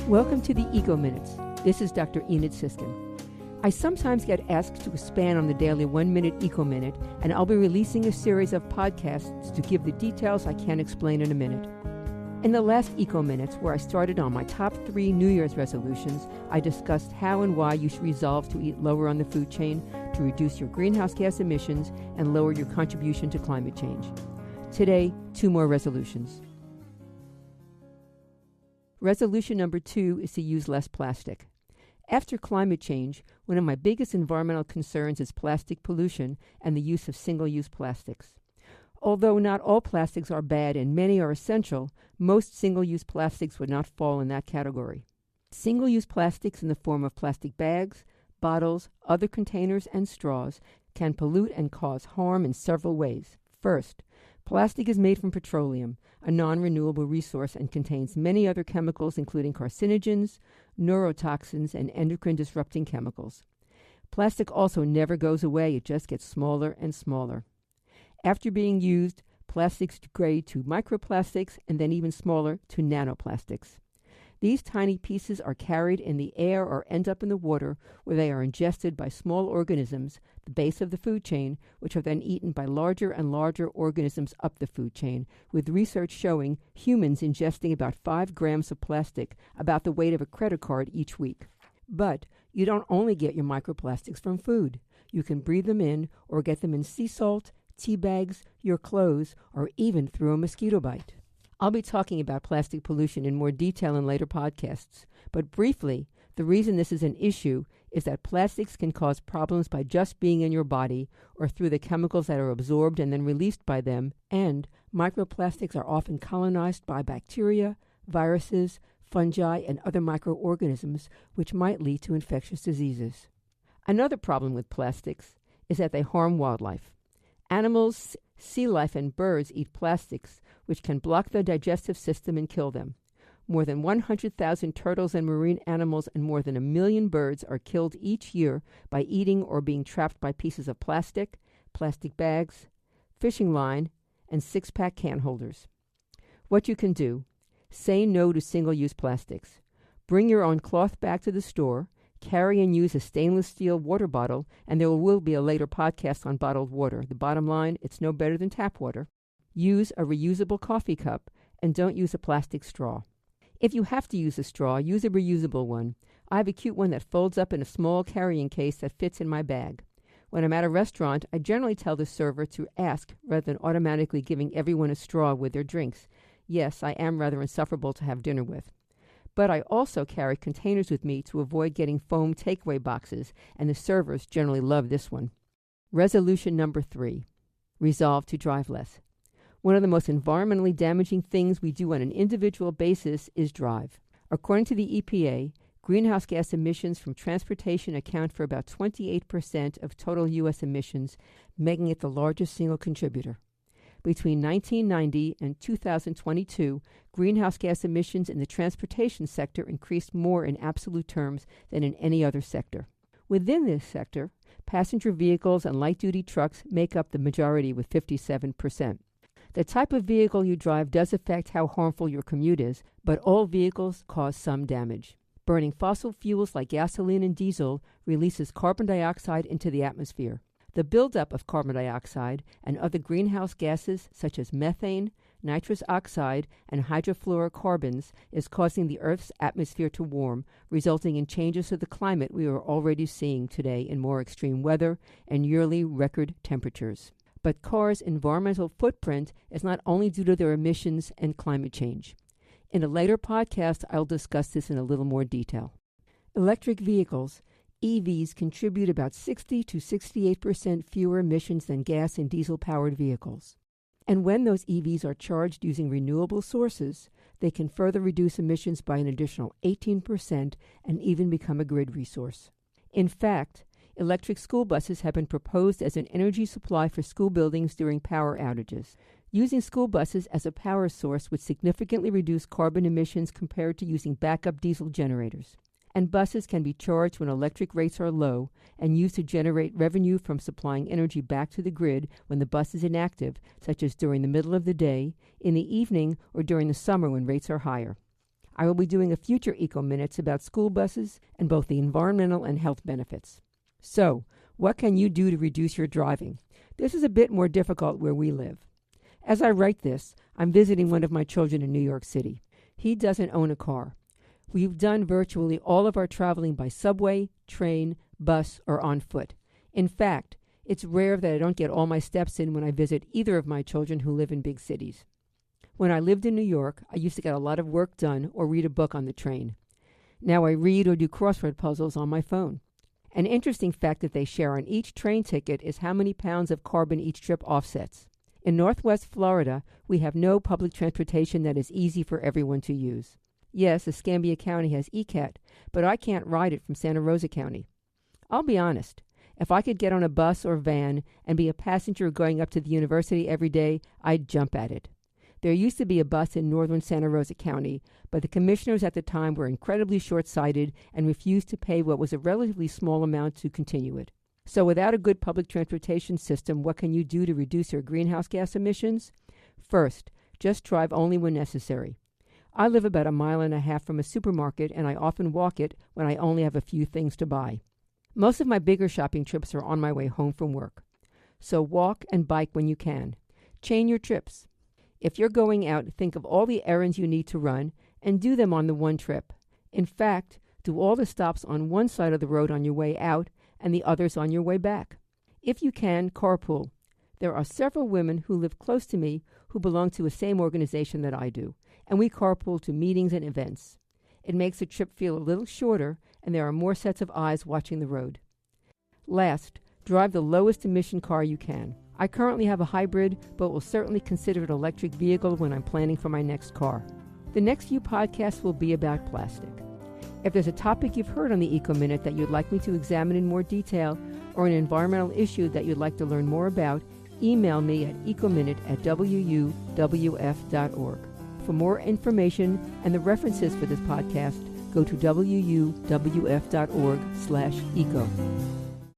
Welcome to the EcoMinutes. This is Dr. Enid Sisskin. I sometimes get asked to expand on the daily 1-minute EcoMinute, and I'll be releasing a series of podcasts to give the details I can't explain in a minute. In the last EcoMinutes, where I started on my top 3 New Year's resolutions, I discussed how and why you should resolve to eat lower on the food chain to reduce your greenhouse gas emissions and lower your contribution to climate change. Today, 2 more resolutions. Resolution number 2 is to use less plastic. After climate change, one of my biggest environmental concerns is plastic pollution and the use of single-use plastics. Although not all plastics are bad and many are essential, most single-use plastics would not fall in that category. Single-use plastics in the form of plastic bags, bottles, other containers, and straws can pollute and cause harm in several ways. First, plastic is made from petroleum, a non-renewable resource, and contains many other chemicals including carcinogens, neurotoxins, and endocrine-disrupting chemicals. Plastic also never goes away, it just gets smaller and smaller. After being used, plastics degrade to microplastics and then even smaller to nanoplastics. These tiny pieces are carried in the air or end up in the water, where they are ingested by small organisms, the base of the food chain, which are then eaten by larger and larger organisms up the food chain, with research showing humans ingesting about 5 grams of plastic, about the weight of a credit card each week. But you don't only get your microplastics from food. You can breathe them in or get them in sea salt, tea bags, your clothes, or even through a mosquito bite. I'll be talking about plastic pollution in more detail in later podcasts, but briefly, the reason this is an issue is that plastics can cause problems by just being in your body or through the chemicals that are absorbed and then released by them, and microplastics are often colonized by bacteria, viruses, fungi, and other microorganisms, which might lead to infectious diseases. Another problem with plastics is that they harm wildlife. Animals, sea life, and birds eat plastics, which can block their digestive system and kill them. More than 100,000 turtles and marine animals and more than 1 million birds are killed each year by eating or being trapped by pieces of plastic, plastic bags, fishing line, and 6-pack can holders. What you can do: say no to single-use plastics. Bring your own cloth bag to the store. Carry and use a stainless steel water bottle, and there will be a later podcast on bottled water. The bottom line, it's no better than tap water. Use a reusable coffee cup, and don't use a plastic straw. If you have to use a straw, use a reusable one. I have a cute one that folds up in a small carrying case that fits in my bag. When I'm at a restaurant, I generally tell the server to ask rather than automatically giving everyone a straw with their drinks. Yes, I am rather insufferable to have dinner with. But I also carry containers with me to avoid getting foam takeaway boxes, and the servers generally love this one. Resolution number 3. Resolve to drive less. One of the most environmentally damaging things we do on an individual basis is drive. According to the EPA, greenhouse gas emissions from transportation account for about 28% of total U.S. emissions, making it the largest single contributor. Between 1990 and 2022, greenhouse gas emissions in the transportation sector increased more in absolute terms than in any other sector. Within this sector, passenger vehicles and light-duty trucks make up the majority with 57%. The type of vehicle you drive does affect how harmful your commute is, but all vehicles cause some damage. Burning fossil fuels like gasoline and diesel releases carbon dioxide into the atmosphere. The buildup of carbon dioxide and other greenhouse gases such as methane, nitrous oxide, and hydrofluorocarbons is causing the Earth's atmosphere to warm, resulting in changes to the climate we are already seeing today in more extreme weather and yearly record temperatures. But cars' environmental footprint is not only due to their emissions and climate change. In a later podcast, I'll discuss this in a little more detail. Electric vehicles, EVs, contribute about 60 to 68% fewer emissions than gas and diesel-powered vehicles. And when those EVs are charged using renewable sources, they can further reduce emissions by an additional 18% and even become a grid resource. In fact, electric school buses have been proposed as an energy supply for school buildings during power outages. Using school buses as a power source would significantly reduce carbon emissions compared to using backup diesel generators. And buses can be charged when electric rates are low and used to generate revenue from supplying energy back to the grid when the bus is inactive, such as during the middle of the day, in the evening, or during the summer when rates are higher. I will be doing a future EcoMinutes about school buses and both the environmental and health benefits. So, what can you do to reduce your driving? This is a bit more difficult where we live. As I write this, I'm visiting one of my children in New York City. He doesn't own a car. We've done virtually all of our traveling by subway, train, bus, or on foot. In fact, it's rare that I don't get all my steps in when I visit either of my children who live in big cities. When I lived in New York, I used to get a lot of work done or read a book on the train. Now I read or do crossword puzzles on my phone. An interesting fact that they share on each train ticket is how many pounds of carbon each trip offsets. In Northwest Florida, we have no public transportation that is easy for everyone to use. Yes, Escambia County has ECAT, but I can't ride it from Santa Rosa County. I'll be honest. If I could get on a bus or van and be a passenger going up to the university every day, I'd jump at it. There used to be a bus in northern Santa Rosa County, but the commissioners at the time were incredibly short-sighted and refused to pay what was a relatively small amount to continue it. So without a good public transportation system, what can you do to reduce your greenhouse gas emissions? First, just drive only when necessary. I live about 1.5 miles from a supermarket, and I often walk it when I only have a few things to buy. Most of my bigger shopping trips are on my way home from work. So walk and bike when you can. Chain your trips. If you're going out, think of all the errands you need to run and do them on the one trip. In fact, do all the stops on one side of the road on your way out and the others on your way back. If you can, carpool. There are several women who live close to me who belong to the same organization that I do, and we carpool to meetings and events. It makes the trip feel a little shorter, and there are more sets of eyes watching the road. Last, drive the lowest emission car you can. I currently have a hybrid, but will certainly consider an electric vehicle when I'm planning for my next car. The next few podcasts will be about plastic. If there's a topic you've heard on the EcoMinute that you'd like me to examine in more detail, or an environmental issue that you'd like to learn more about, email me at ecominute@wuwf.org. For more information and the references for this podcast, go to wuwf.org/eco.